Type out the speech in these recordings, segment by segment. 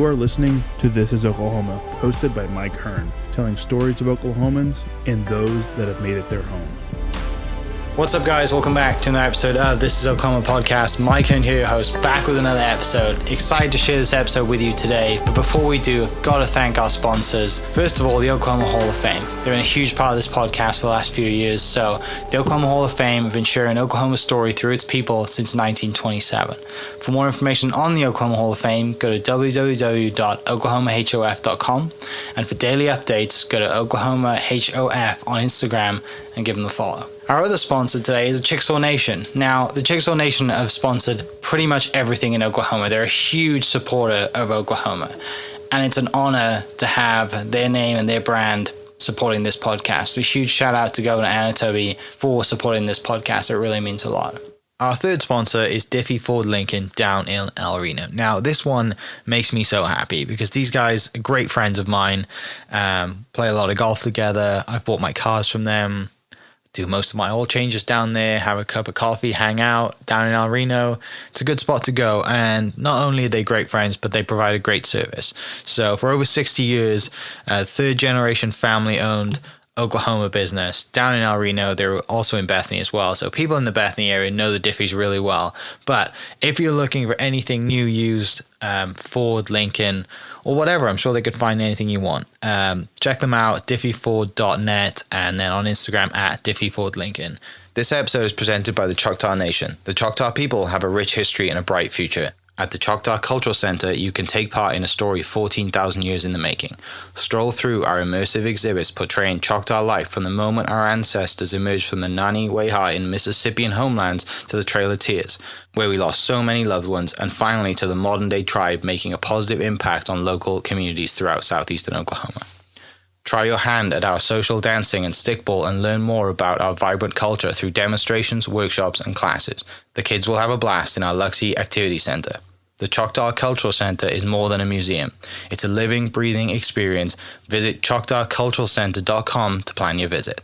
You are listening to This is Oklahoma, hosted by Mike Hearn, telling stories of Oklahomans and those that have made it their home. What's up, guys? Welcome back to another episode of This is Oklahoma podcast. Mike Hearn here, your host, back with another episode. Excited to share this episode with you today. But before we do, I've got to thank our sponsors. First of all, the Oklahoma Hall of Fame. They've been a huge part of this podcast for the last few years. So the Oklahoma Hall of Fame have been sharing Oklahoma's story through its people since 1927. For more information on the Oklahoma Hall of Fame, go to www.oklahomahof.com. And for daily updates, go to oklahomahof on Instagram and give them a follow. Our other sponsor today is the Choctaw Nation. Now, the Choctaw Nation have sponsored pretty much everything in Oklahoma. They're a huge supporter of Oklahoma, and it's an honor to have their name and their brand supporting this podcast. A huge shout out to Governor Anatoby for supporting this podcast. It really means a lot. Our third sponsor is Diffie Ford Lincoln down in El Reno. Now, this one makes me so happy because these guys are great friends of mine, play a lot of golf together. I've bought my cars from them, do most of my oil changes down there, have a cup of coffee, hang out down in El Reno. It's a good spot to go. And not only are they great friends, but they provide a great service. So for over 60 years, third generation family owned Oklahoma business down in El Reno. They're also in Bethany as well. So people in the Bethany area know the Diffies really well. But if you're looking for anything new, used, Ford, Lincoln, or whatever, I'm sure they could find anything you want. Check them out, diffieford.net, and then on Instagram at diffiefordlincoln. This episode is presented by the Choctaw Nation. The Choctaw people have a rich history and a bright future. At the Choctaw Cultural Center, you can take part in a story 14,000 years in the making. Stroll through our immersive exhibits portraying Choctaw life from the moment our ancestors emerged from the Nani Weha in Mississippian homelands to the Trail of Tears, where we lost so many loved ones, and finally to the modern-day tribe making a positive impact on local communities throughout southeastern Oklahoma. Try your hand at our social dancing and stickball and learn more about our vibrant culture through demonstrations, workshops, and classes. The kids will have a blast in our Luxie Activity Center. The Choctaw Cultural Center is more than a museum. It's a living, breathing experience. Visit choctawculturalcenter.com to plan your visit.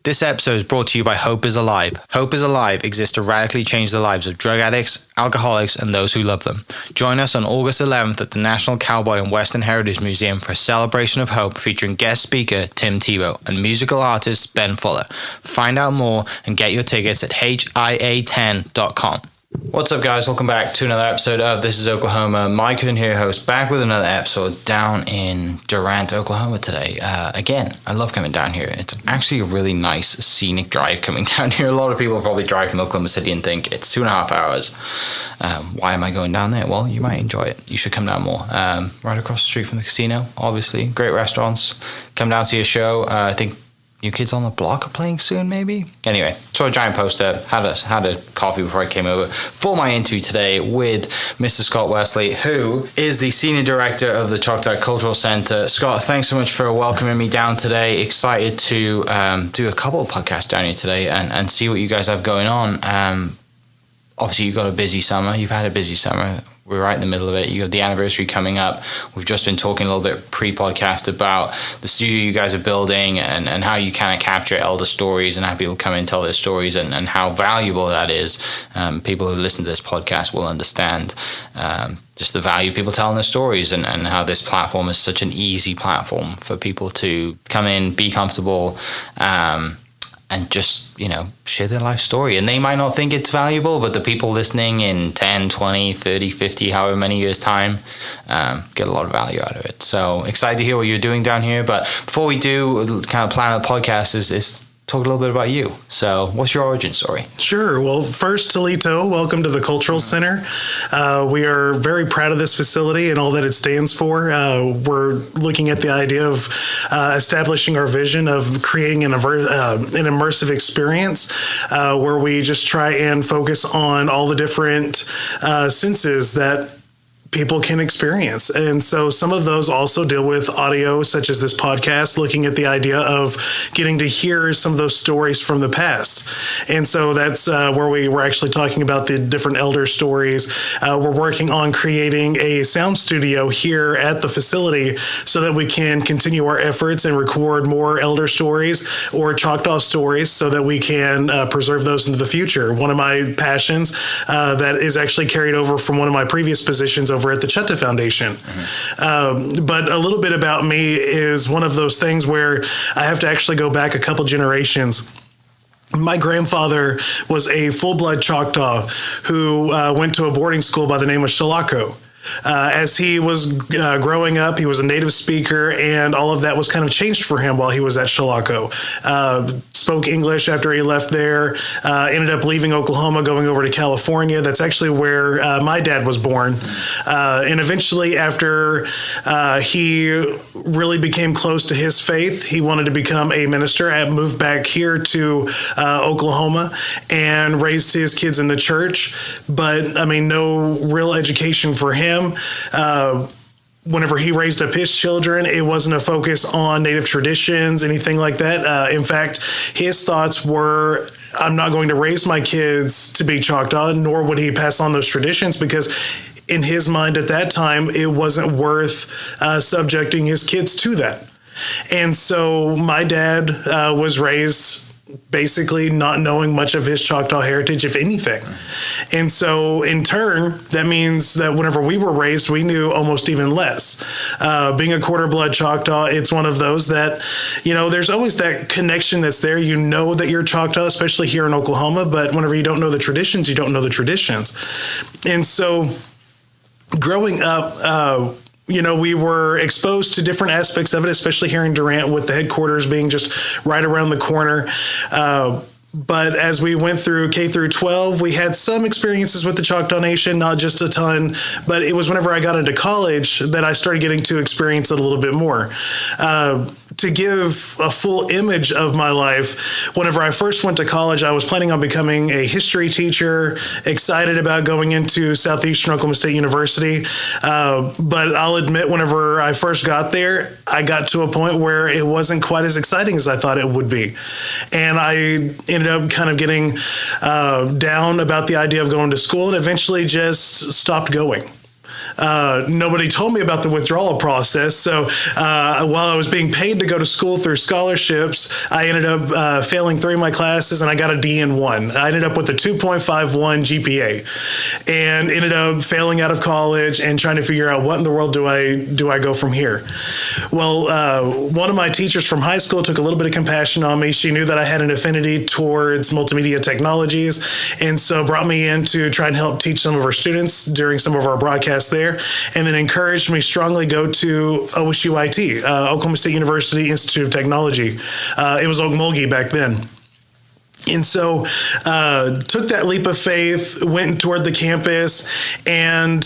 This episode is brought to you by Hope is Alive. Hope is Alive exists to radically change the lives of drug addicts, alcoholics, and those who love them. Join us on August 11th at the National Cowboy and Western Heritage Museum for a celebration of hope featuring guest speaker Tim Tebow and musical artist Ben Fuller. Find out more and get your tickets at HIA10.com. What's up, guys? Welcome back to another episode of This is Oklahoma. Mike Hearn here, host, back with another episode down in Durant, Oklahoma today. Again, I love coming down here. It's actually a really nice scenic drive coming down here. A lot of people probably drive from Oklahoma City and think it's 2.5 hours. Why am I going down there? Well, you might enjoy it. You should come down more. Right across the street from the casino, obviously. Great restaurants. Come down, see a show. I think New Kids on the Block are playing soon, maybe? Anyway, saw a giant poster, had a coffee before I came over for my interview today with Mr. Scott Wesley, who is the Senior Director of the Choctaw Cultural Center. Scott, thanks so much for welcoming me down today. Excited to do a couple of podcasts down here today and see what you guys have going on. Obviously, you've got a busy summer. You've had a busy summer. We're right in the middle of it. You have the anniversary coming up. We've just been talking a little bit pre-podcast about the studio you guys are building and how you kind of capture elder stories and how people come in and tell their stories and how valuable that is. People who listen to this podcast will understand just the value of people telling their stories and how this platform is such an easy platform for people to come in, be comfortable, and just, share their life story. And they might not think it's valuable, but the people listening in 10, 20, 30, 50, however many years' time, get a lot of value out of it. So excited to hear what you're doing down here. But before we do, kind of plan of the podcast is talk a little bit about you. So what's your origin story? Sure. Well, first, Toledo, welcome to the Cultural Center. We are very proud of this facility and all that it stands for. We're looking at the idea of establishing our vision of creating an immersive experience where we just try and focus on all the different senses that people can experience. And so some of those also deal with audio, such as this podcast, looking at the idea of getting to hear some of those stories from the past. And so that's where we were actually talking about the different elder stories. We're working on creating a sound studio here at the facility so that we can continue our efforts and record more elder stories or Choctaw stories so that we can preserve those into the future. One of my passions that is actually carried over from one of my previous positions over over at the Choctaw Foundation. But a little bit about me is one of those things where I have to actually go back a couple generations. My grandfather was a full-blood Choctaw who went to a boarding school by the name of Choctaw. As he was growing up, he was a native speaker, and all of that was kind of changed for him while he was at Choctaw. Spoke English after he left there, ended up leaving Oklahoma, going over to California. That's actually where my dad was born. And eventually, after he really became close to his faith, he wanted to become a minister. I moved back here to Oklahoma and raised his kids in the church. But, I mean, no real education for him. Whenever he raised up his children, it wasn't a focus on Native traditions, anything like that. In fact, his thoughts were, I'm not going to raise my kids to be Choctaw, nor would he pass on those traditions, because in his mind at that time, it wasn't worth subjecting his kids to that. And so my dad was raised basically not knowing much of his Choctaw heritage, if anything. And so in turn, that means that whenever we were raised, we knew almost even less. Being a quarter blood Choctaw, it's one of those that, you know, there's always that connection that's there. You know that you're Choctaw, especially here in Oklahoma, but whenever you don't know the traditions, you don't know the traditions. And so growing up, you know, we were exposed to different aspects of it, especially here in Durant with the headquarters being just right around the corner. But as we went through K through 12, we had some experiences with the Choctaw Nation, not just a ton, but it was whenever I got into college that I started getting to experience it a little bit more. To give a full image of my life, whenever I first went to college, I was planning on becoming a history teacher, excited about going into Southeastern Oklahoma State University. But I'll admit, whenever I first got there, I got to a point where it wasn't quite as exciting as I thought it would be. And I ended up kind of getting down about the idea of going to school and eventually just stopped going. Nobody told me about the withdrawal process. So while I was being paid to go to school through scholarships, I ended up failing 3 of my classes and I got a D in 1. I ended up with a 2.51 GPA and ended up failing out of college and trying to figure out what in the world do I go from here. Well, one of my teachers from high school took a little bit of compassion on me. She knew that I had an affinity towards multimedia technologies, and so brought me in to try and help teach some of our students during some of our broadcasts there, and then encouraged me strongly go to OSUIT, Oklahoma State University Institute of Technology. It was Okmulgee back then. And so took that leap of faith, went toward the campus, and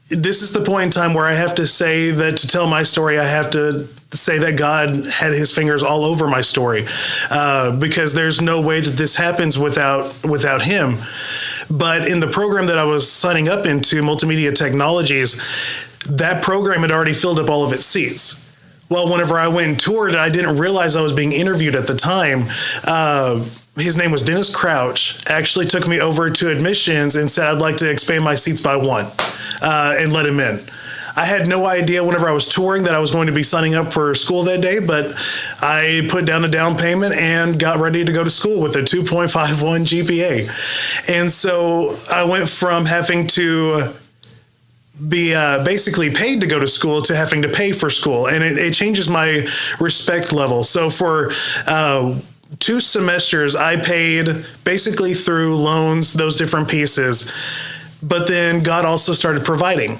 this is the point in time where I have to say that to tell my story, I have to say that God had his fingers all over my story, because there's no way that this happens without him. But in the program that I was signing up into, Multimedia Technologies, that program had already filled up all of its seats. Well, whenever I went and toured, I didn't realize I was being interviewed at the time. His name was Dennis Crouch, actually took me over to admissions and said I'd like to expand my seats by 1 and let him in. I had no idea whenever I was touring that I was going to be signing up for school that day, but I put down a down payment and got ready to go to school with a 2.51 GPA. And so I went from having to be basically paid to go to school to having to pay for school. And it changes my respect level. So for 2 semesters, I paid basically through loans, those different pieces. But then God also started providing.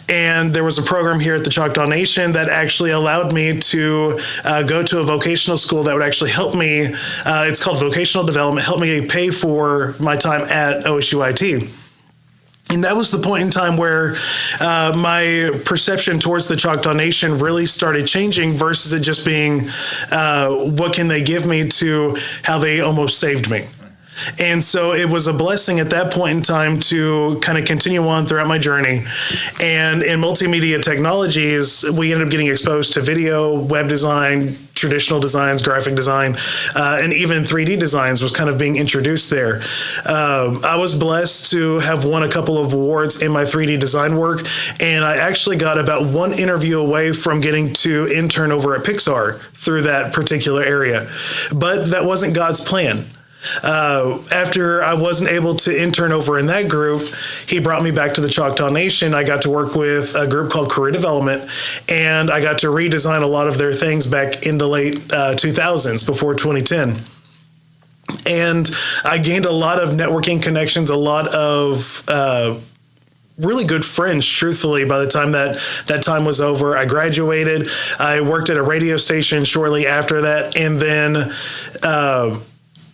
And there was a program here at the Choctaw Nation that actually allowed me to go to a vocational school that would actually help me. It's called vocational development, help me pay for my time at OSUIT. And that was the point in time where my perception towards the Choctaw Nation really started changing versus it just being, what can they give me, to how they almost saved me. And so it was a blessing at that point in time to kind of continue on throughout my journey. And in multimedia technologies, we ended up getting exposed to video, web design, traditional designs, graphic design, and even 3D designs was kind of being introduced there. I was blessed to have won a couple of awards in my 3D design work, and I actually got about 1 interview away from getting to intern over at Pixar through that particular area. But that wasn't God's plan. After I wasn't able to intern over in that group, he brought me back to the Choctaw Nation. I got to work with a group called Career Development, and I got to redesign a lot of their things back in the late 2000s, before 2010. And I gained a lot of networking connections, a lot of really good friends, truthfully, by the time that time was over. I graduated. I worked at a radio station shortly after that. And then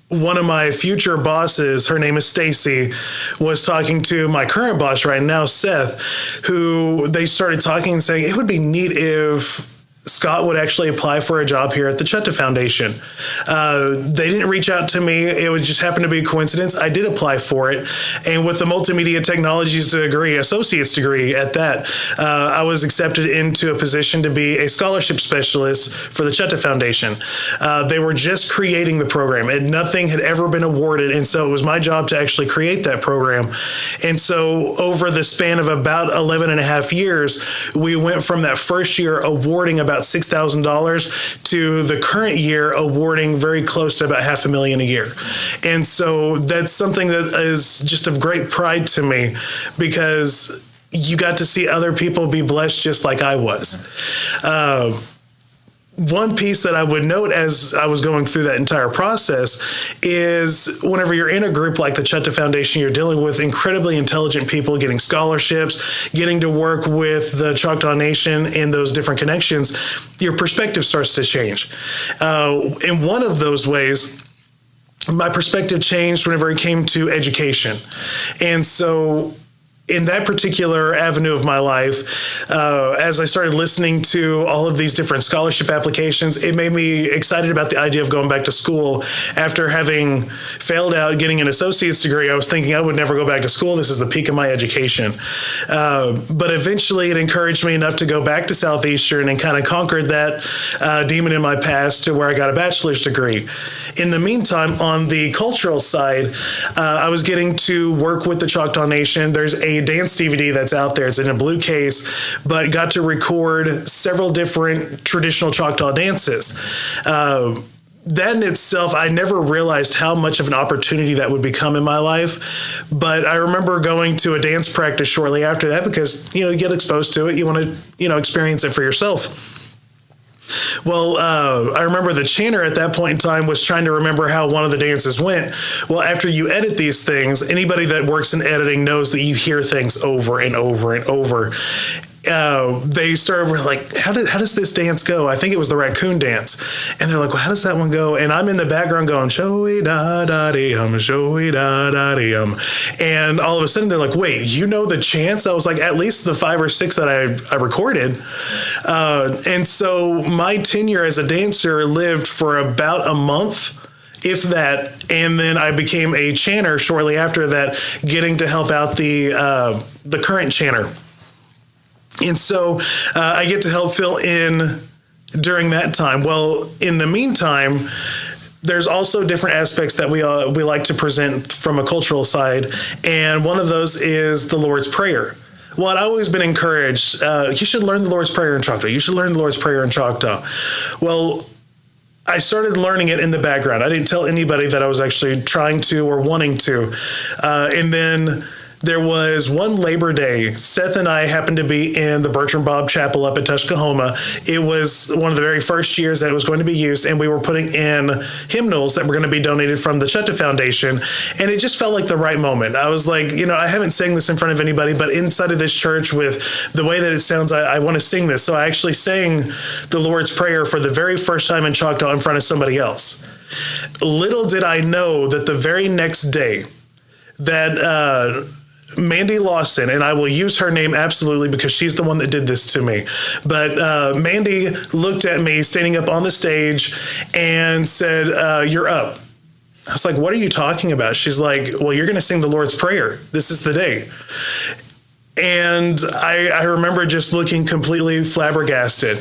one of my future bosses, her name is Stacy, was talking to my current boss right now, Seth, who they started talking and saying, it would be neat if Scott would actually apply for a job here at the Choctaw Foundation. They didn't reach out to me. It would just happen to be a coincidence. I did apply for it. And with the multimedia technologies degree, associate's degree at that, I was accepted into a position to be a scholarship specialist for the Choctaw Foundation. They were just creating the program, and nothing had ever been awarded. And so it was my job to actually create that program. And so over the span of about 11 and a half years, we went from that first year awarding about $6,000 to the current year awarding very close to about $500,000 a year. And so that's something that is just of great pride to me, because you got to see other people be blessed just like I was. One piece that I would note as I was going through that entire process is whenever you're in a group like the Choctaw Foundation, you're dealing with incredibly intelligent people getting scholarships, getting to work with the Choctaw Nation in those different connections, your perspective starts to change. In one of those ways, my perspective changed whenever it came to education. And so in that particular avenue of my life, as I started listening to all of these different scholarship applications, it made me excited about the idea of going back to school. After having failed out getting an associate's degree, I was thinking I would never go back to school. This is the peak of my education. But eventually it encouraged me enough to go back to Southeastern and kind of conquered that demon in my past to where I got a bachelor's degree. In the meantime, on the cultural side, I was getting to work with the Choctaw Nation. There's a dance DVD that's out there. It's in a blue case, but got to record several different traditional Choctaw dances. That in itself, I never realized how much of an opportunity that would become in my life. But I remember going to a dance practice shortly after that because, you get exposed to it. You want to, experience it for yourself. Well, I remember the chanter at that point in time was trying to remember how one of the dances went. Well, after you edit these things, anybody that works in editing knows that you hear things over and over and over. They started like, how does this dance go? I think it was the raccoon dance. And they're like, well, how does that one go? And I'm in the background going, showy da da dee showy da da dee And all of a sudden they're like, wait, you know the chants? I was like, at least the 5 or 6 that I recorded. And so my tenure as a dancer lived for about a month, if that, and then I became a chanter shortly after that, getting to help out the current chanter. And so I get to help fill in during that time. Well, in the meantime, there's also different aspects that we like to present from a cultural side. And one of those is the Lord's Prayer. Well, I'd always been encouraged, you should learn the Lord's Prayer in Choctaw. You should learn the Lord's Prayer in Choctaw. Well, I started learning it in the background. I didn't tell anybody that I was actually trying to or wanting to. And then there was one Labor Day. Seth and I happened to be in the Bertram Bob Chapel up at Tuskahoma. It was one of the very first years that it was going to be used, and we were putting in hymnals that were going to be donated from the Choctaw Foundation, and it just felt like the right moment. I was like, I haven't sang this in front of anybody, but inside of this church with the way that it sounds, I want to sing this. So I actually sang the Lord's Prayer for the very first time in Choctaw in front of somebody else. Little did I know that the very next day that Mandy Lawson, and I will use her name absolutely because she's the one that did this to me. But Mandy looked at me standing up on the stage and said, you're up. I was like, what are you talking about? She's like, well, you're going to sing the Lord's Prayer. This is the day. And I remember just looking completely flabbergasted.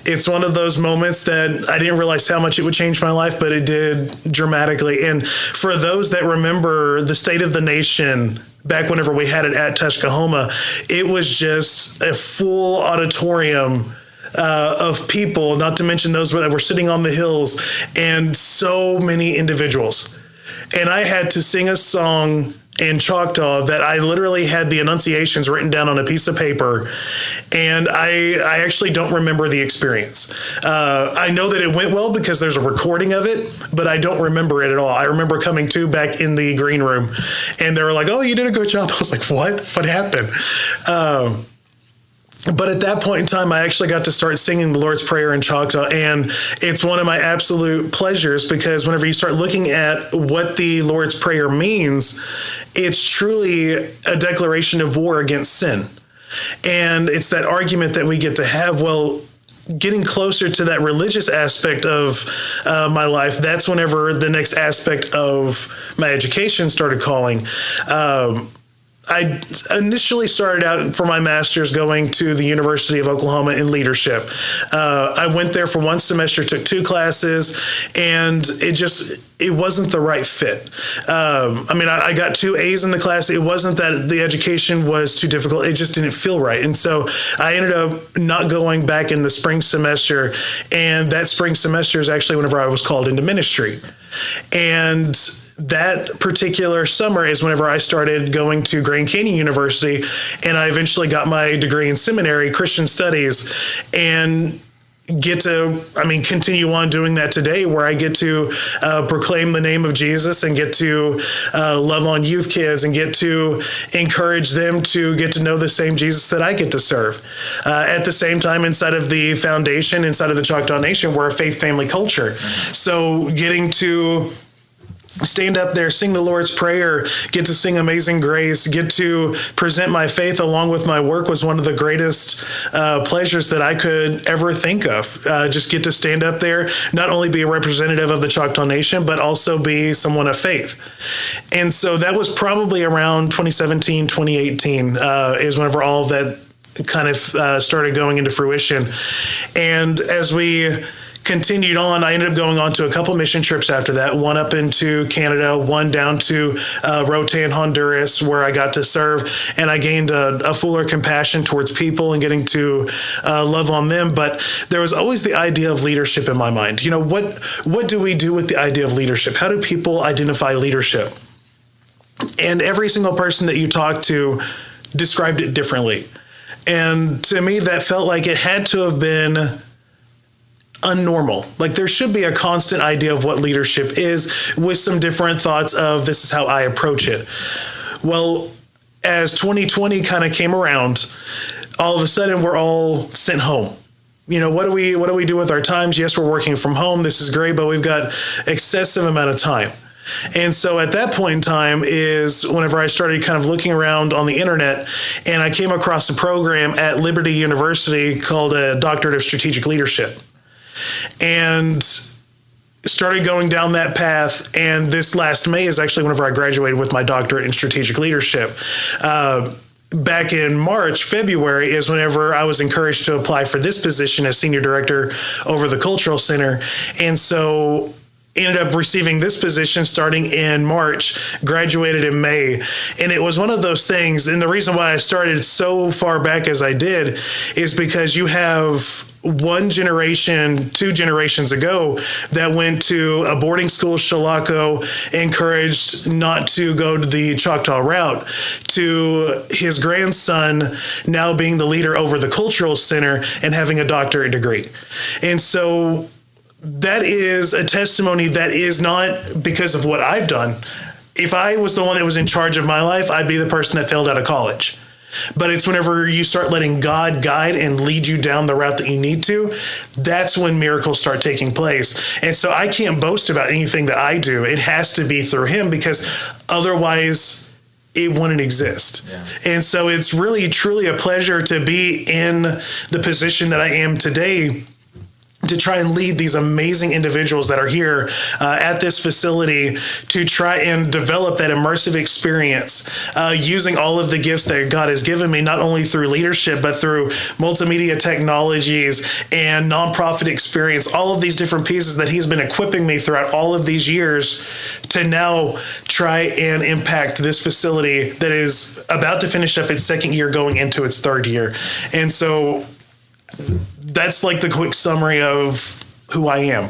It's one of those moments that I didn't realize how much it would change my life, but it did dramatically. And for those that remember the State of the Nation back whenever we had it at Tuskahoma, it was just a full auditorium of people, not to mention those that were sitting on the hills, and so many individuals. and I had to sing a song in Choctaw that I literally had the enunciations written down on a piece of paper, and I actually don't remember the experience. I know that it went well because there's a recording of it, but I don't remember it at all. I remember coming to back in the green room, and they were like, "Oh, you did a good job." I was like, "What? What happened?" But at that point in time, I actually got to start singing the Lord's Prayer in Choctaw, and it's one of my absolute pleasures because whenever you start looking at what the Lord's Prayer means, it's truly a declaration of war against sin. And it's that argument that we get to have, well, getting closer to that religious aspect of my life, that's whenever the next aspect of my education started calling. I initially started out for my master's going to the University of Oklahoma in leadership. I went there for one semester, took 2 classes, and it wasn't the right fit. I got 2 A's in the class. It wasn't that the education was too difficult. It just didn't feel right. And so I ended up not going back in the spring semester. And that spring semester is actually whenever I was called into ministry. And that particular summer is whenever I started going to Grand Canyon University, and I eventually got my degree in seminary, Christian Studies, and get to, continue on doing that today, where I get to proclaim the name of Jesus and get to love on youth kids and get to encourage them to get to know the same Jesus that I get to serve. At the same time, inside of the foundation, inside of the Choctaw Nation, we're a faith family culture. So getting to stand up there, sing the Lord's Prayer, get to sing Amazing Grace, get to present my faith along with my work was one of the greatest pleasures that I could ever think of. Just get to stand up there, not only be a representative of the Choctaw Nation, but also be someone of faith. And so that was probably around 2017, 2018 is whenever all of that kind of started going into fruition. And as we continued on, I ended up going on to a couple mission trips after that, one up into Canada, one down to Rotan, Honduras, where I got to serve, and I gained a fuller compassion towards people and getting to love on them. But there was always the idea of leadership in my mind. What do we do with the idea of leadership? How do people identify leadership? And every single person that you talk to described it differently. And to me, that felt like it had to have been unnormal. Like there should be a constant idea of what leadership is with some different thoughts of this is how I approach it. Well, as 2020 kind of came around, all of a sudden we're all sent home. What do we do with our times? Yes, we're working from home. This is great, but we've got excessive amount of time. And so at that point in time is whenever I started kind of looking around on the internet, and I came across a program at Liberty University called a Doctorate of Strategic Leadership. And started going down that path. And this last May is actually whenever I graduated with my doctorate in strategic leadership. Back in February is whenever I was encouraged to apply for this position as senior director over the Cultural Center. And so ended up receiving this position starting in March, graduated in May. And it was one of those things. And the reason why I started so far back as I did is because you have 2 generations ago that went to a boarding school, Shalaco, encouraged not to go to the Choctaw route, to his grandson now being the leader over the Cultural Center and having a doctorate degree. And so that is a testimony that is not because of what I've done. If I was the one that was in charge of my life, I'd be the person that failed out of college. But it's whenever you start letting God guide and lead you down the route that you need to, that's when miracles start taking place. And so I can't boast about anything that I do. It has to be through him because otherwise it wouldn't exist. Yeah. And so it's really, truly a pleasure to be in the position that I am today, to try and lead these amazing individuals that are here at this facility to try and develop that immersive experience using all of the gifts that God has given me, not only through leadership, but through multimedia technologies and nonprofit experience, all of these different pieces that he's been equipping me throughout all of these years to now try and impact this facility that is about to finish up its 2nd year going into its 3rd year. And so that's like the quick summary of who I am.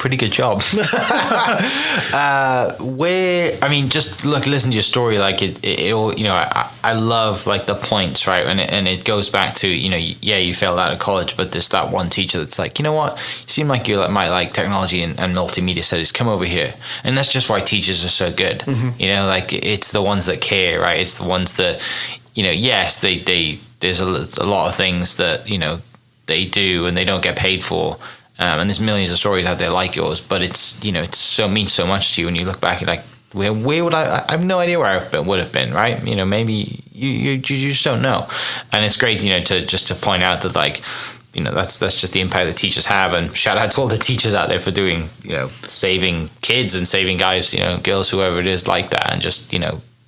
pretty good job. Just listen to your story. Like it all, I love like the points, right? And it goes back to, you failed out of college, but there's that one teacher that's like, you know what? You seem like you might like technology and multimedia studies. Come over here. And that's just why teachers are so good. Like it's the ones that care, right? It's the ones that, yes, there's a lot of things that, they do and they don't get paid for. And there's millions of stories out there like yours, but it's means so much to you when you look back. You're like, where would I have no idea where I would have been, right? Maybe you just don't know. And it's great, to point out that like, that's just the impact that teachers have. And shout out to all the teachers out there for doing, saving kids and saving guys, girls, whoever it is like that. And just,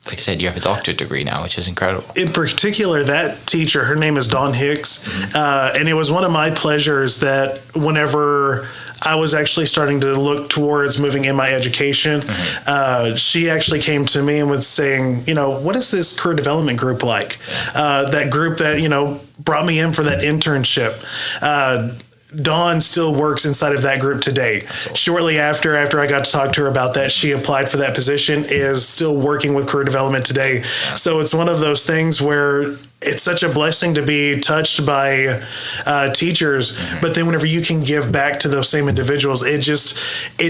like I said, you have a doctorate degree now, which is incredible. In particular, that teacher, her name is Dawn Hicks, and it was one of my pleasures that whenever I was actually starting to look towards moving in my education, she actually came to me and was saying, what is this career development group like? That group that, brought me in for that internship. Dawn still works inside of that group today. Awesome. Shortly after I got to talk to her about that, she applied for that position, is still working with career development today. Yeah. So it's one of those things where it's such a blessing to be touched by teachers, but then whenever you can give back to those same individuals, it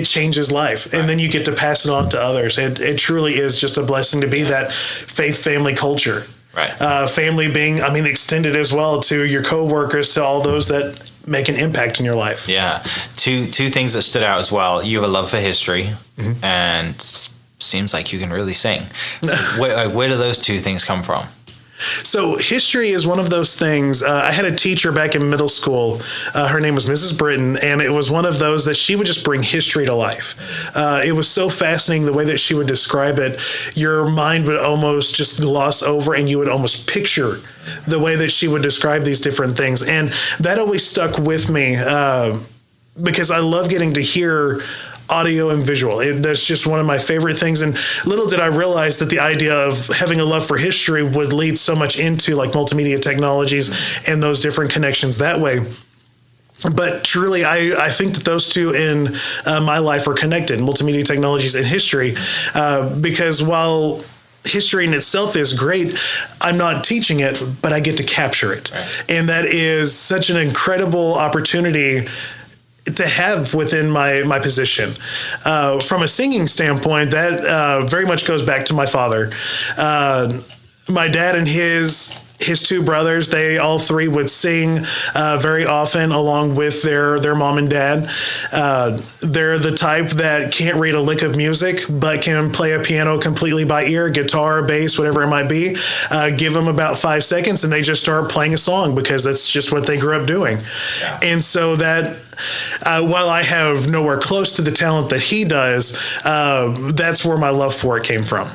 changes life. Right. And then you get to pass it on to others. It truly is just a blessing to be that faith family culture. Right. Family being, extended as well to your coworkers, to all those that make an impact in your life. Yeah. Two things that stood out as well. You have a love for history, and seems like you can really sing. So where do those two things come from? So history is one of those things. I had a teacher back in middle school. Her name was Mrs. Britton, and it was one of those that she would just bring history to life. It was so fascinating the way that she would describe it. Your mind would almost just gloss over, and you would almost picture the way that she would describe these different things. And that always stuck with me because I love getting to hear audio and visual. That's just one of my favorite things. And little did I realize that the idea of having a love for history would lead so much into like multimedia technologies and those different connections that way. But truly, I think that those two in my life are connected, multimedia technologies and history, because while history in itself is great, I'm not teaching it, but I get to capture it. Right. And that is such an incredible opportunity to have within my position. From a singing standpoint, that very much goes back to my father. My dad and his two brothers, they all three would sing very often along with their mom and dad. They're the type that can't read a lick of music, but can play a piano completely by ear, guitar, bass, whatever it might be. Give them about 5 seconds and they just start playing a song because that's just what they grew up doing. Yeah. And so that while I have nowhere close to the talent that he does, that's where my love for it came from.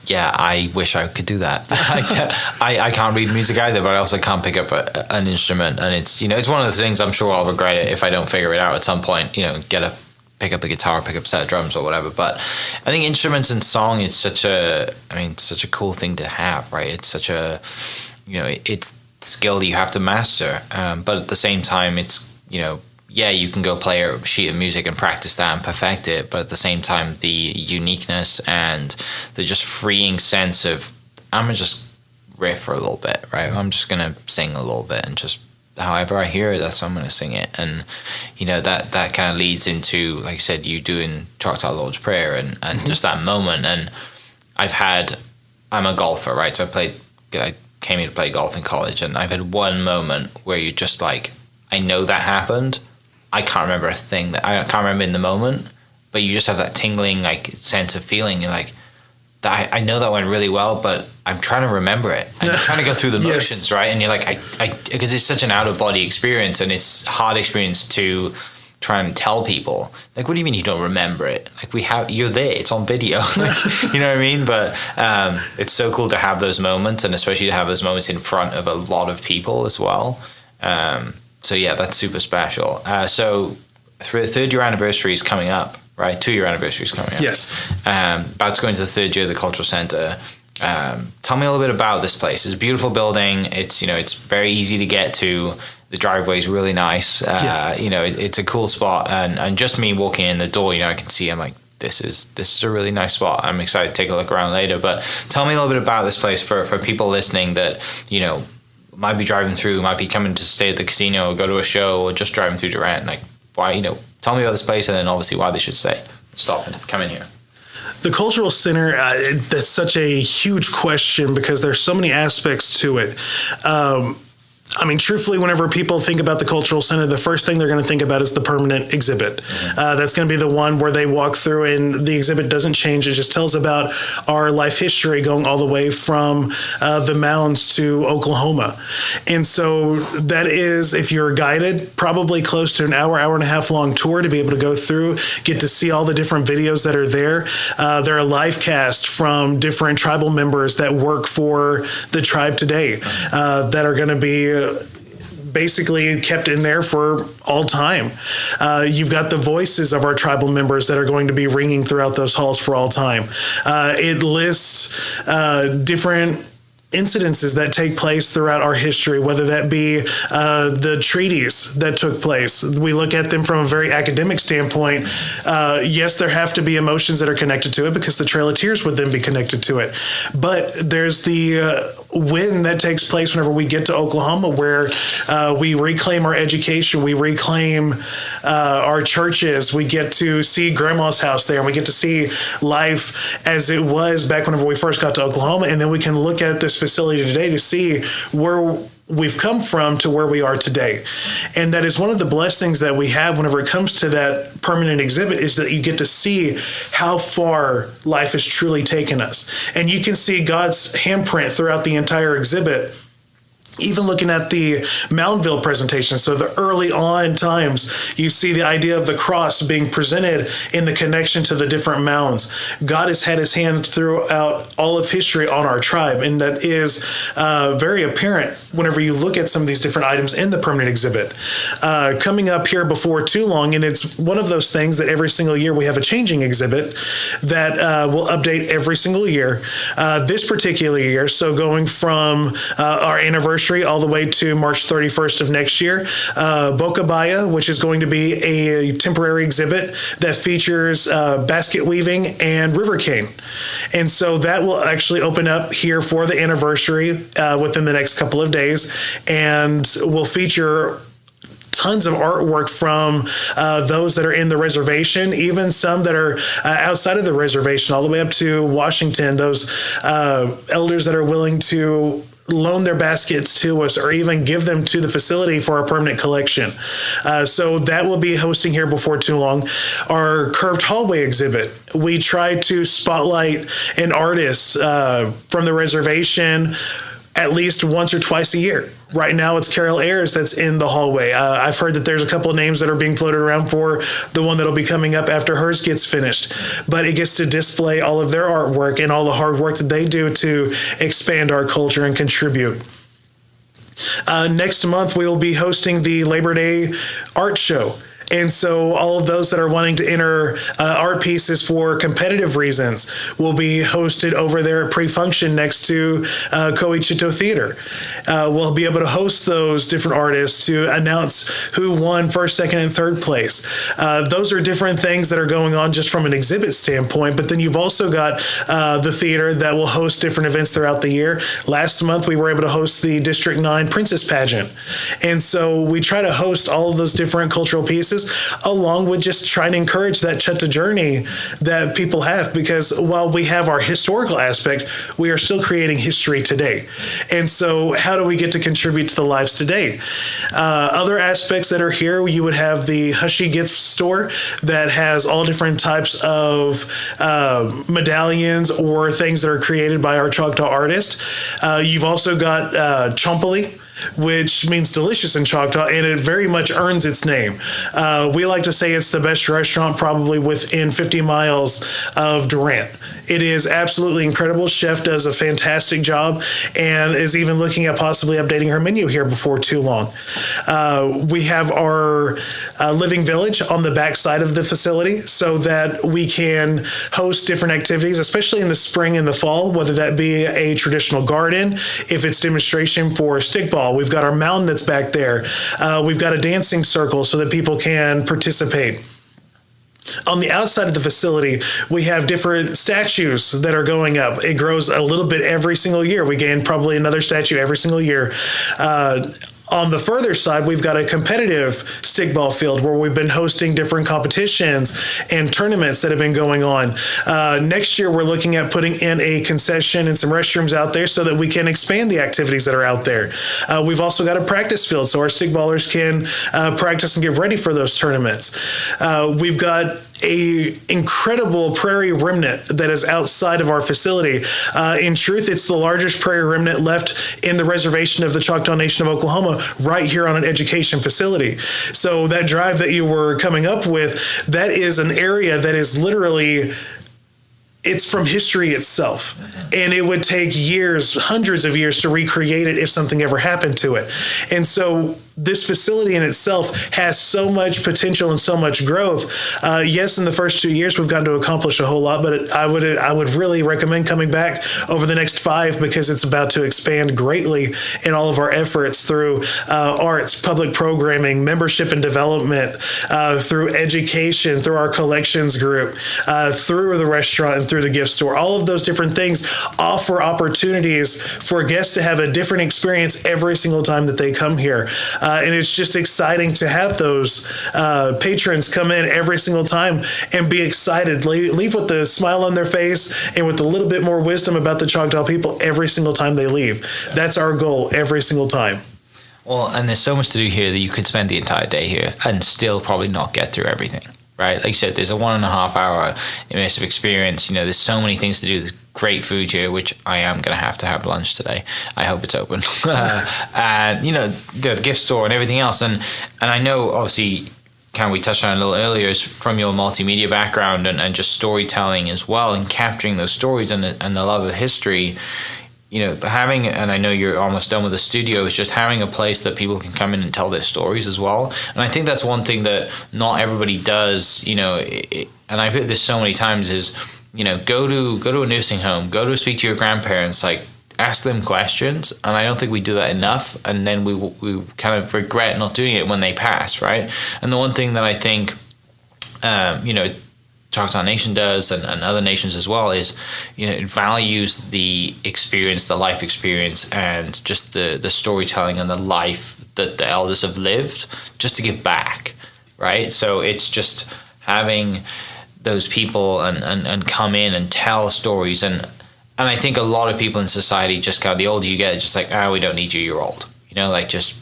Yeah, I wish I could do that. I can't read music either, but I also can't pick up an instrument. And it's, it's one of the things I'm sure I'll regret it if I don't figure it out at some point, pick up a guitar, pick up a set of drums or whatever. But I think instruments and song, it's such a cool thing to have, right? It's such a, it's skill that you have to master. But at the same time, it's, you can go play a sheet of music and practice that and perfect it, but at the same time, the uniqueness and the just freeing sense of, I'm going to just riff for a little bit, right? I'm just going to sing a little bit and just however I hear it, that's how I'm going to sing it. And, that kind of leads into, like I said, you doing Choctaw Lord's Prayer and just that moment. And I'm a golfer, right? So I came here to play golf in college, and I've had one moment where you're just like, I know that happened. I can't remember a thing that I can't remember in the moment, but you just have that tingling sense of feeling. You're like, I know that went really well, but I'm trying to remember it. I'm trying to go through the motions, right? And you're like, because it's such an out of body experience, and it's hard experience to try and tell people. Like, what do you mean you don't remember it? Like, you're there. It's on video. You know what I mean? But it's so cool to have those moments, and especially to have those moments in front of a lot of people as well. So yeah, that's super special. So third year anniversary is coming up, right? 2-year anniversary is coming up. Yes. About to go into the third year of the Cultural Center. Tell me a little bit about this place. It's a beautiful building. It's, it's very easy to get to. The driveway is really nice. Yes. You know, it's a cool spot, and just me walking in the door, you know, I can see. I'm like, this is a really nice spot. I'm excited to take a look around later. But tell me a little bit about this place for people listening that, you know, might be driving through, might be coming to stay at the casino or go to a show or just driving through Durant. Like, why, you know, tell me about this place and then obviously why they should stop and come in here. The Cultural Center, that's such a huge question because there's so many aspects to it. I mean, truthfully, whenever people think about the Cultural Center, the first thing they're going to think about is the permanent exhibit. That's going to be the one where they walk through and the exhibit doesn't change. It just tells about our life history going all the way from the mounds to Oklahoma. And so that is, if you're guided, probably close to an hour and a half long tour to be able to go through, get to see all the different videos that are there. There are live casts from different tribal members that work for the tribe today that are going to be basically kept in there for all time. You've got the voices of our tribal members that are going to be ringing throughout those halls for all time. It lists different incidences that take place throughout our history, whether that be the treaties that took place. We look at them from a very academic standpoint. Yes, there have to be emotions that are connected to it because the Trail of Tears would then be connected to it. But there's the win that takes place whenever we get to Oklahoma, where we reclaim our education, we reclaim our churches, we get to see Grandma's house there, and we get to see life as it was back whenever we first got to Oklahoma. And then we can look at this facility today to see where we've come from to where we are today. And that is one of the blessings that we have whenever it comes to that permanent exhibit, is that you get to see how far life has truly taken us. And you can see God's handprint throughout the entire exhibit. Even looking at the Moundville presentation, so the early on times, you see the idea of the cross being presented in the connection to the different mounds. God has had his hand throughout all of history on our tribe, and that is very apparent whenever you look at some of these different items in the permanent exhibit. Coming up here before too long, and it's one of those things that every single year we have a changing exhibit that will update every single year. This particular year, so going from our anniversary all the way to March 31st of next year, Bokabaya, which is going to be a temporary exhibit that features basket weaving and river cane. And so that will actually open up here for the anniversary within the next couple of days, and will feature tons of artwork from those that are in the reservation, even some that are outside of the reservation, all the way up to Washington, those elders that are willing to loan their baskets to us or even give them to the facility for our permanent collection. So that will be hosting here before too long. Our curved hallway exhibit, we try to spotlight an artist from the reservation at least once or twice a year. Right now, it's Carol Ayers that's in the hallway. I've heard that there's a couple of names that are being floated around for the one that'll be coming up after hers gets finished. But it gets to display all of their artwork and all the hard work that they do to expand our culture and contribute. Next month, we will be hosting the Labor Day art show. And so all of those that are wanting to enter art pieces for competitive reasons will be hosted over there at Pre-Function next to Coachito Theater. We'll be able to host those different artists to announce who won first, second, and third place. Those are different things that are going on just from an exhibit standpoint, but then you've also got the theater that will host different events throughout the year. Last month, we were able to host the District 9 Princess Pageant. And so we try to host all of those different cultural pieces, along with just trying to encourage that Choctaw journey that people have, because while we have our historical aspect, we are still creating history today. And so how do we get to contribute to the lives today? Other aspects that are here, you would have the Hushy gift store that has all different types of medallions or things that are created by our Choctaw artist. You've also got Chompali, which means delicious in Choctaw, and it very much earns its name. We like to say it's the best restaurant probably within 50 miles of Durant. It is absolutely incredible. Chef does a fantastic job and is even looking at possibly updating her menu here before too long. We have our living village on the back side of the facility so that we can host different activities, especially in the spring and the fall, whether that be a traditional garden, if it's demonstration for stickball, wall. We've got our mountain that's back there. We've got a dancing circle so that people can participate. On the outside of the facility, we have different statues that are going up. It grows a little bit every single year. We gain probably another statue every single year. On the further side, we've got a competitive stickball field where we've been hosting different competitions and tournaments that have been going on. Next year, we're looking at putting in a concession and some restrooms out there so that we can expand the activities that are out there. We've also got a practice field so our stickballers can practice and get ready for those tournaments. We've got a incredible prairie remnant that is outside of our facility. In truth, it's the largest prairie remnant left in the reservation of the Choctaw Nation of Oklahoma, right here on an education facility. So that drive that you were coming up with, that is an area that is literally, it's from history itself. And it would take years, hundreds of years to recreate it if something ever happened to it. And so this facility in itself has so much potential and so much growth. Yes, in the first 2 years, we've gotten to accomplish a whole lot, but I would really recommend coming back over the next 5 because it's about to expand greatly in all of our efforts through arts, public programming, membership and development, through education, through our collections group, through the restaurant and through the gift store. All of those different things offer opportunities for guests to have a different experience every single time that they come here. And it's just exciting to have those patrons come in every single time and be excited, leave with a smile on their face and with a little bit more wisdom about the Choctaw people every single time they leave. That's our goal every single time. Well, and there's so much to do here that you could spend the entire day here and still probably not get through everything, right? Like you said, there's a 1.5 hour immersive experience. You know, there's so many things to do. There's great food here, which I am going to have lunch today. I hope it's open. And, you know, the gift store and everything else. And I know, obviously, we touched on it a little earlier, is from your multimedia background and just storytelling as well, and capturing those stories and the love of history. You know, having, and I know you're almost done with the studio, is just having a place that people can come in and tell their stories as well. And I think that's one thing that not everybody does, you know, and I've heard this so many times is, you know, go to a nursing home, go to speak to your grandparents, like ask them questions. And I don't think we do that enough. And then we kind of regret not doing it when they pass, right? And the one thing that I think, you know, Choctaw Nation does, and other nations as well, is, you know, it values the experience, the life experience, and just the storytelling and the life that the elders have lived, just to give back, right? So it's just having those people and come in and tell stories. And I think a lot of people in society, just kind of, the older you get, it's just like, we don't need you, you're old. You know, like, just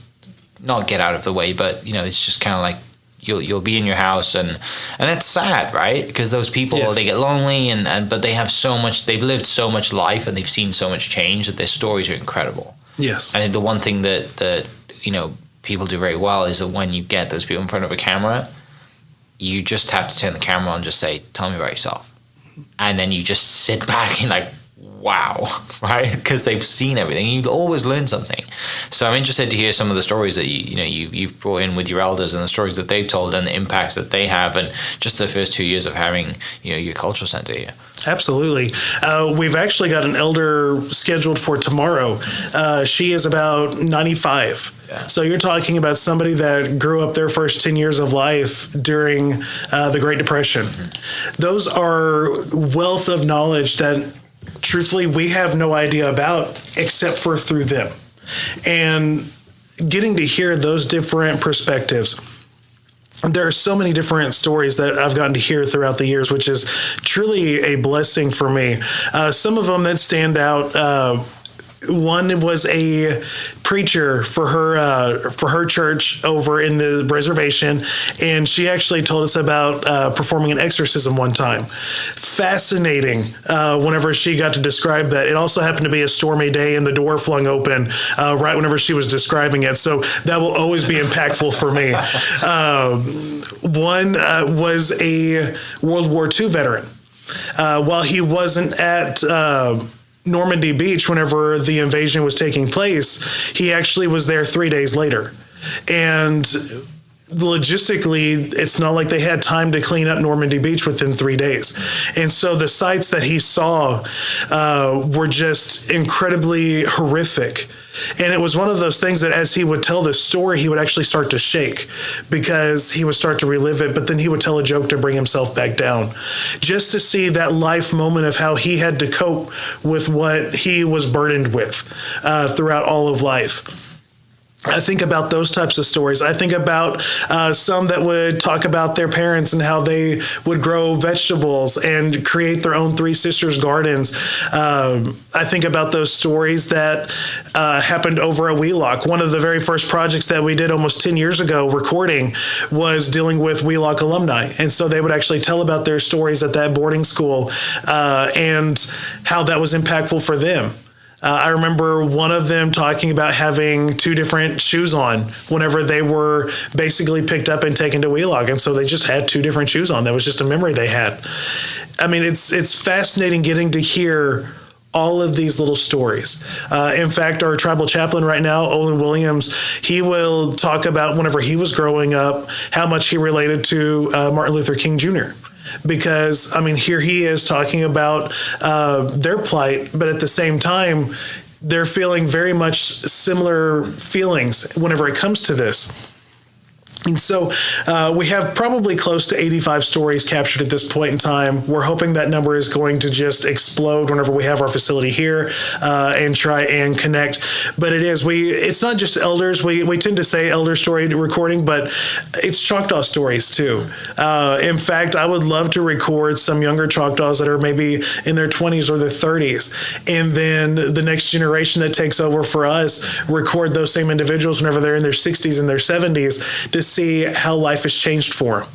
not get out of the way, but, you know, it's just kind of like, you'll be in your house, and it's sad, right? Because those people, yes, they get lonely, but they have so much, they've lived so much life and they've seen so much change that their stories are incredible. Yes. And the one thing that you know, people do very well is that when you get those people in front of a camera, you just have to turn the camera on and just say, tell me about yourself. And then you just sit back and like, wow, right? Because they've seen everything. You always learn something. So I'm interested to hear some of the stories that you've brought in with your elders, and the stories that they've told and the impacts that they have, and just the first 2 years of having, you know, your cultural center here. Absolutely. We've actually got an elder scheduled for tomorrow. She is about 95. Yeah. So you're talking about somebody that grew up their first 10 years of life during the Great Depression. Mm-hmm. Those are wealth of knowledge that truthfully we have no idea about except for through them. And getting to hear those different perspectives. There are so many different stories that I've gotten to hear throughout the years, which is truly a blessing for me. Some of them that stand out, one was a preacher for her church over in the reservation, and she actually told us about performing an exorcism one time. Fascinating whenever she got to describe that. It also happened to be a stormy day, and the door flung open right whenever she was describing it, so that will always be impactful for me. One was a World War II veteran. While he wasn't at Normandy Beach whenever the invasion was taking place, he actually was there 3 days later. And logistically, it's not like they had time to clean up Normandy Beach within 3 days. And so the sights that he saw were just incredibly horrific. And it was one of those things that as he would tell this story, he would actually start to shake because he would start to relive it. But then he would tell a joke to bring himself back down, just to see that life moment of how he had to cope with what he was burdened with throughout all of life. I think about those types of stories. I think about some that would talk about their parents and how they would grow vegetables and create their own Three Sisters gardens. I think about those stories that happened over at Wheelock. One of the very first projects that we did almost 10 years ago recording was dealing with Wheelock alumni. And so they would actually tell about their stories at that boarding school and how that was impactful for them. I remember one of them talking about having two different shoes on whenever they were basically picked up and taken to Wheelock. And so they just had two different shoes on. That was just a memory they had. I mean, it's fascinating getting to hear all of these little stories. In fact, our tribal chaplain right now, Olin Williams, he will talk about whenever he was growing up, how much he related to Martin Luther King Jr., because, I mean, here he is talking about their plight, but at the same time, they're feeling very much similar feelings whenever it comes to this. And so we have probably close to 85 stories captured at this point in time. We're hoping that number is going to just explode whenever we have our facility here and try and connect. But it's not just elders. We tend to say elder story recording, but it's Choctaw stories too. In fact, I would love to record some younger Choctaws that are maybe in their 20s or their 30s. And then the next generation that takes over for us, record those same individuals whenever they're in their 60s and their 70s to see how life has changed for them.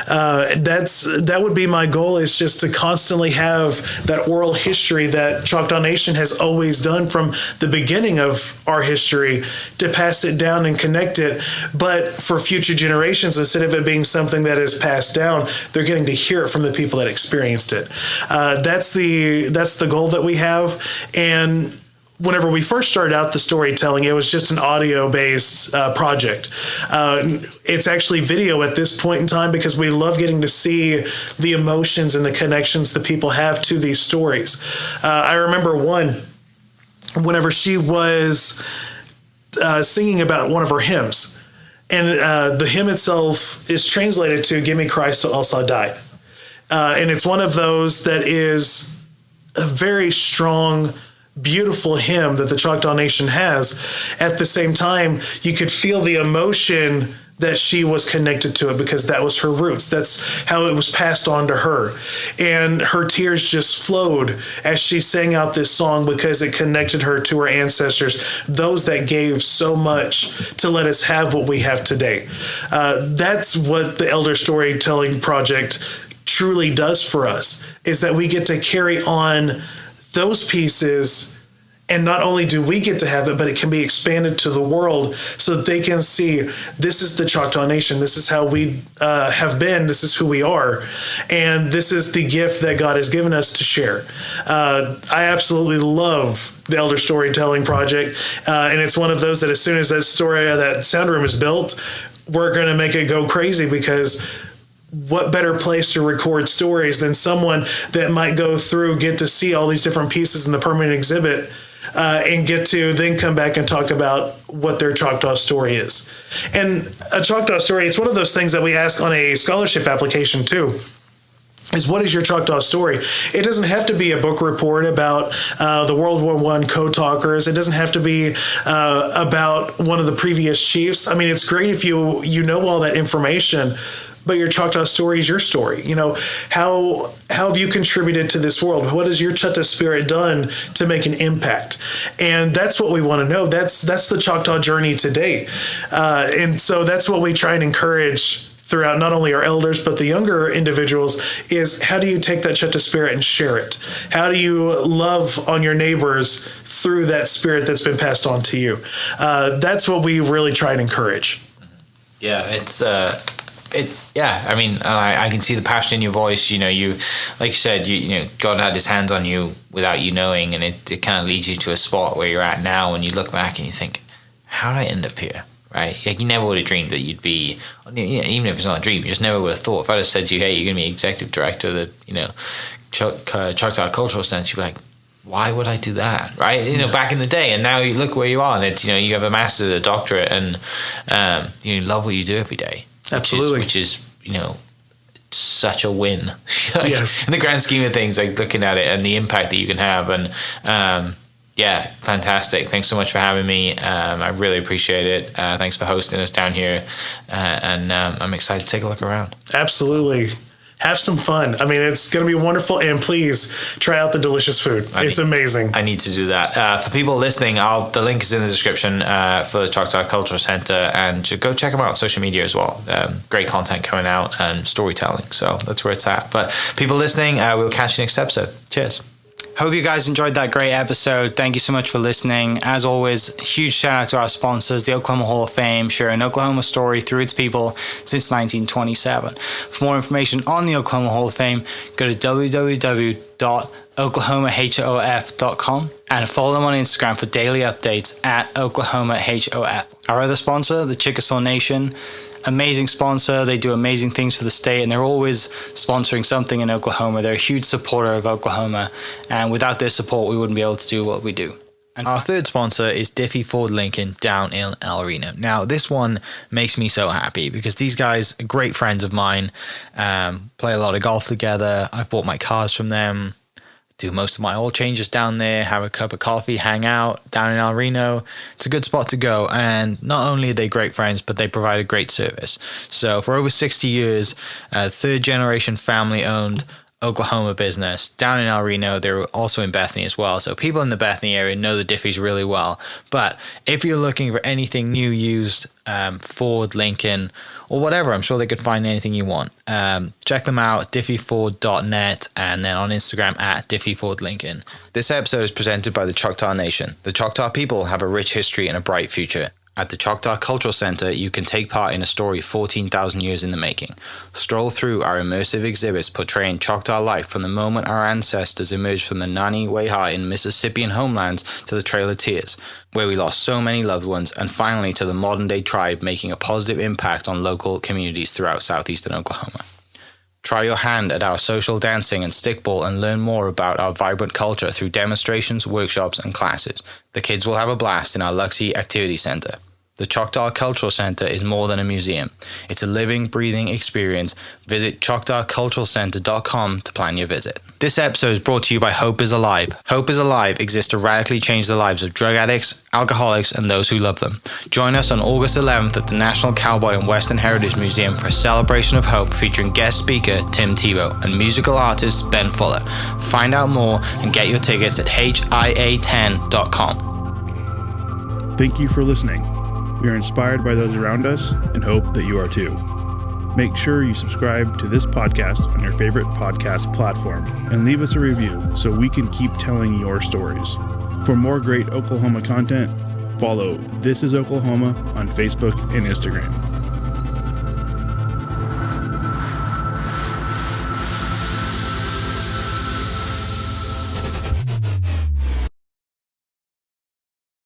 That would be my goal, is just to constantly have that oral history that Choctaw Nation has always done from the beginning of our history, to pass it down and connect it. But for future generations, instead of it being something that is passed down, they're getting to hear it from the people that experienced it. That's the goal that we have. And whenever we first started out the storytelling, it was just an audio-based project. It's actually video at this point in time because we love getting to see the emotions and the connections that people have to these stories. I remember one, whenever she was singing about one of her hymns, and the hymn itself is translated to "Give me Christ, so else I'll die." And it's one of those that is a very strong, beautiful hymn that the Choctaw Nation has. At the same time, you could feel the emotion that she was connected to it because that was her roots. That's how it was passed on to her. And her tears just flowed as she sang out this song because it connected her to her ancestors, those that gave so much to let us have what we have today. That's what the Elder Storytelling Project truly does for us, is that we get to carry on those pieces. And not only do we get to have it, but it can be expanded to the world so that they can see, this is the Choctaw Nation. This is how we have been. This is who we are. And this is the gift that God has given us to share. I absolutely love the Elder Storytelling Project. And it's one of those that as soon as that sound room is built, we're going to make it go crazy, because what better place to record stories than someone that might go through, get to see all these different pieces in the permanent exhibit, and get to then come back and talk about what their Choctaw story is. And a Choctaw story, it's one of those things that we ask on a scholarship application too, is what is your Choctaw story? It doesn't have to be a book report about the World War I code talkers. It doesn't have to be about one of the previous chiefs. I mean, it's great if you know all that information, but your Choctaw story is your story. You know, how have you contributed to this world? What has your Choctaw spirit done to make an impact? And that's what we want to know. That's the Choctaw journey today. And so that's what we try and encourage throughout not only our elders, but the younger individuals, is how do you take that Choctaw spirit and share it? How do you love on your neighbors through that spirit that's been passed on to you? That's what we really try and encourage. Yeah, I mean, I can see the passion in your voice. You know, like you said, you know, God had his hands on you without you knowing, and it kind of leads you to a spot where you're at now, and you look back and you think, how did I end up here? Right? Like, you never would have dreamed that you'd be, you know, even if it's not a dream, you just never would have thought. If I'd have said to you, hey, you're going to be executive director of the, you know, Choctaw Cultural Center, you'd be like, why would I do that? Right? You know, back in the day, and now you look where you are, and it's, you know, you have a master's, a doctorate, and you love what you do every day. Absolutely. Which is, you know, such a win. Like, yes. In the grand scheme of things, like looking at it and the impact that you can have. And yeah, fantastic. Thanks so much for having me. I really appreciate it. Thanks for hosting us down here. And I'm excited to take a look around. Absolutely. Have some fun. I mean, it's going to be wonderful. And please try out the delicious food. It's amazing. I need to do that. For people listening, the link is in the description for the Choctaw Cultural Center, and go check them out on social media as well. Great content coming out and storytelling. So that's where it's at. But people listening, we'll catch you next episode. Cheers. Hope you guys enjoyed that great episode. Thank you so much for listening. As always, huge shout out to our sponsors, the Oklahoma Hall of Fame, sharing Oklahoma story through its people since 1927. For more information on the Oklahoma Hall of Fame, go to www.oklahomahof.com and follow them on Instagram for daily updates at oklahomahof. Our other sponsor, the Chickasaw Nation, amazing sponsor. They do amazing things for the state, and they're always sponsoring something in Oklahoma. They're a huge supporter of Oklahoma, and without their support, we wouldn't be able to do what we do. And our third sponsor is Diffie Ford Lincoln down in El Reno. Now, this one makes me so happy because these guys are great friends of mine, play a lot of golf together. I've bought my cars from them, do most of my oil changes down there, have a cup of coffee, hang out down in El Reno. It's a good spot to go. And not only are they great friends, but they provide a great service. So for over 60 years, third generation family owned Oklahoma business down in El Reno. They're also in Bethany as well. So people in the Bethany area know the Diffies really well. But if you're looking for anything new, used, Ford, Lincoln, or whatever, I'm sure they could find anything you want. Check them out, diffieford.net, and then on Instagram at diffiefordlincoln. This episode is presented by the Choctaw Nation. The Choctaw people have a rich history and a bright future. At the Choctaw Cultural Center, you can take part in a story 14,000 years in the making. Stroll through our immersive exhibits portraying Choctaw life from the moment our ancestors emerged from the Nani Weha in Mississippian homelands to the Trail of Tears, where we lost so many loved ones, and finally to the modern-day tribe making a positive impact on local communities throughout southeastern Oklahoma. Try your hand at our social dancing and stickball and learn more about our vibrant culture through demonstrations, workshops, and classes. The kids will have a blast in our Luxie Activity Center. The Choctaw Cultural Center is more than a museum. It's a living, breathing experience. Visit ChoctawCulturalCenter.com to plan your visit. This episode is brought to you by Hope is Alive. Hope is Alive exists to radically change the lives of drug addicts, alcoholics, and those who love them. Join us on August 11th at the National Cowboy and Western Heritage Museum for a celebration of hope featuring guest speaker Tim Tebow and musical artist Ben Fuller. Find out more and get your tickets at HIA10.com. Thank you for listening. We are inspired by those around us and hope that you are too. Make sure you subscribe to this podcast on your favorite podcast platform and leave us a review so we can keep telling your stories. For more great Oklahoma content, follow This Is Oklahoma on Facebook and Instagram.